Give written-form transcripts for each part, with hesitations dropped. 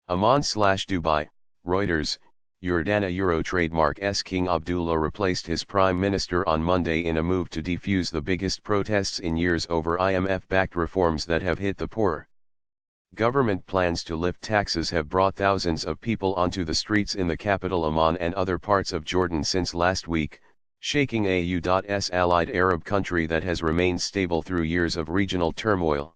Amman/Dubai, Reuters, Jordana Euro trademark King Abdullah replaced his prime minister on Monday in a move to defuse the biggest protests in years over IMF-backed reforms that have hit the poor. Government plans to lift taxes have brought thousands of people onto the streets in the capital Amman and other parts of Jordan since last week, shaking a U.S. allied Arab country that has remained stable through years of regional turmoil.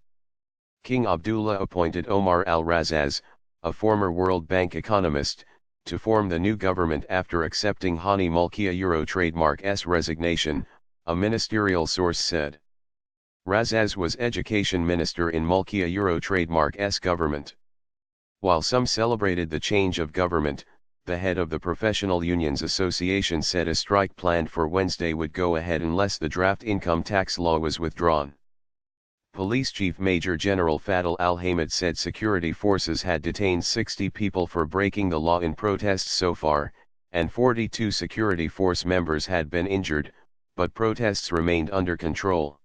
King Abdullah appointed Omar al-Razaz, a former World Bank economist, to form the new government after accepting Hani Mulkiya Euro trademark's resignation, a ministerial source said. Razaz was education minister in Mulkiya Euro trademark's government. While some celebrated the change of government, the head of the Professional Unions Association said a strike planned for Wednesday would go ahead unless the draft income tax law was withdrawn. Police Chief Major General Fadl al-Hamid said security forces had detained 60 people for breaking the law in protests so far, and 42 security force members had been injured, but protests remained under control.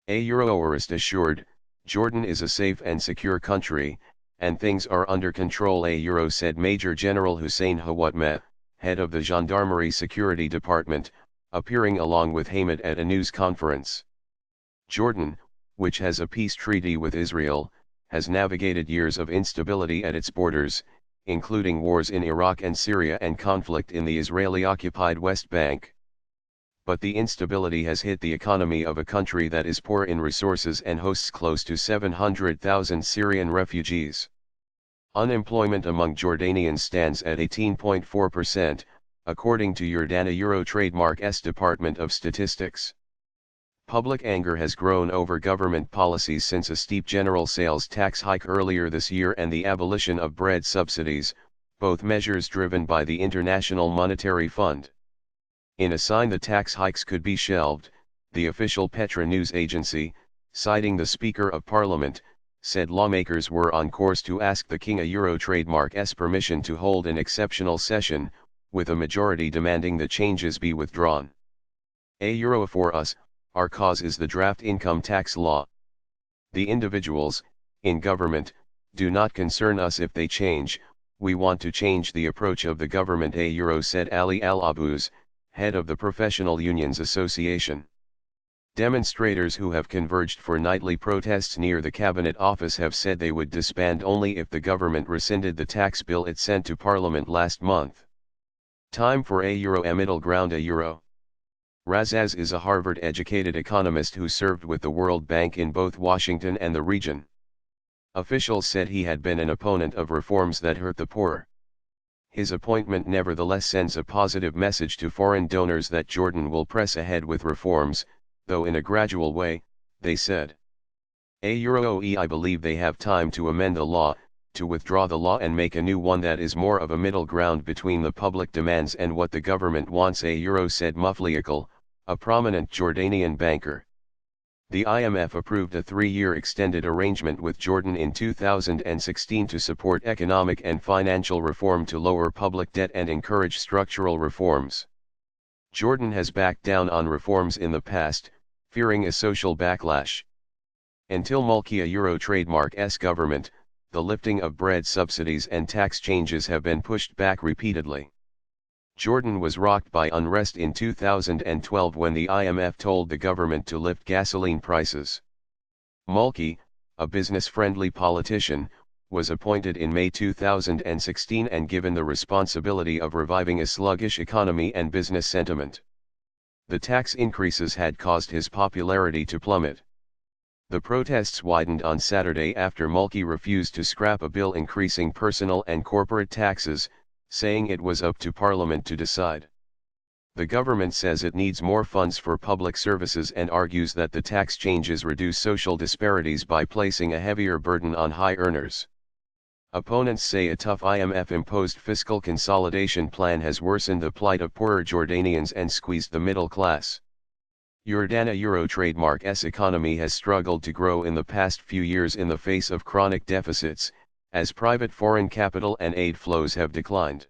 A Euroarist assured, Jordan is a safe and secure country, and things are under control. A Euro said Major General Hussein Hawatmeh, head of the Gendarmerie Security Department, appearing along with Hamid at a news conference. Jordan, which has a peace treaty with Israel, has navigated years of instability at its borders, including wars in Iraq and Syria and conflict in the Israeli-occupied West Bank. But the instability has hit the economy of a country that is poor in resources and hosts close to 700,000 Syrian refugees. Unemployment among Jordanians stands at 18.4%, according to Jordana Euro trademark's Department of Statistics. Public anger has grown over government policies since a steep general sales tax hike earlier this year and the abolition of bread subsidies, both measures driven by the International Monetary Fund. In a sign the tax hikes could be shelved, the official Petra news agency, citing the Speaker of Parliament, said lawmakers were on course to ask the King Euro trademark's permission to hold an exceptional session, with a majority demanding the changes be withdrawn. A Euro for us, our cause is the draft income tax law. The individuals, in government, do not concern us if they change, we want to change the approach of the government. A Euro said Ali Al-Abuz, head of the Professional Unions Association. Demonstrators who have converged for nightly protests near the Cabinet Office have said they would disband only if the government rescinded the tax bill it sent to Parliament last month. Time for a middle ground. A Euro. Razaz is a Harvard-educated economist who served with the World Bank in both Washington and the region. Officials said he had been an opponent of reforms that hurt the poor. His appointment nevertheless sends a positive message to foreign donors that Jordan will press ahead with reforms, though in a gradual way, they said. I believe they have time to amend the law, to withdraw the law and make a new one that is more of a middle ground between the public demands and what the government wants. A Euro said Mufliakal, a prominent Jordanian banker. The IMF approved a 3-year extended arrangement with Jordan in 2016 to support economic and financial reform to lower public debt and encourage structural reforms. Jordan has backed down on reforms in the past, fearing a social backlash. Until Mulkiya Euro trademark's government, the lifting of bread subsidies and tax changes have been pushed back repeatedly. Jordan was rocked by unrest in 2012 when the IMF told the government to lift gasoline prices. Mulki, a business-friendly politician, was appointed in May 2016 and given the responsibility of reviving a sluggish economy and business sentiment. The tax increases had caused his popularity to plummet. The protests widened on Saturday after Mulki refused to scrap a bill increasing personal and corporate taxes, saying it was up to Parliament to decide. The government says it needs more funds for public services and argues that the tax changes reduce social disparities by placing a heavier burden on high earners. Opponents say a tough IMF-imposed fiscal consolidation plan has worsened the plight of poorer Jordanians and squeezed the middle class. Jordana Euro trademark's economy has struggled to grow in the past few years in the face of chronic deficits, as private foreign capital and aid flows have declined.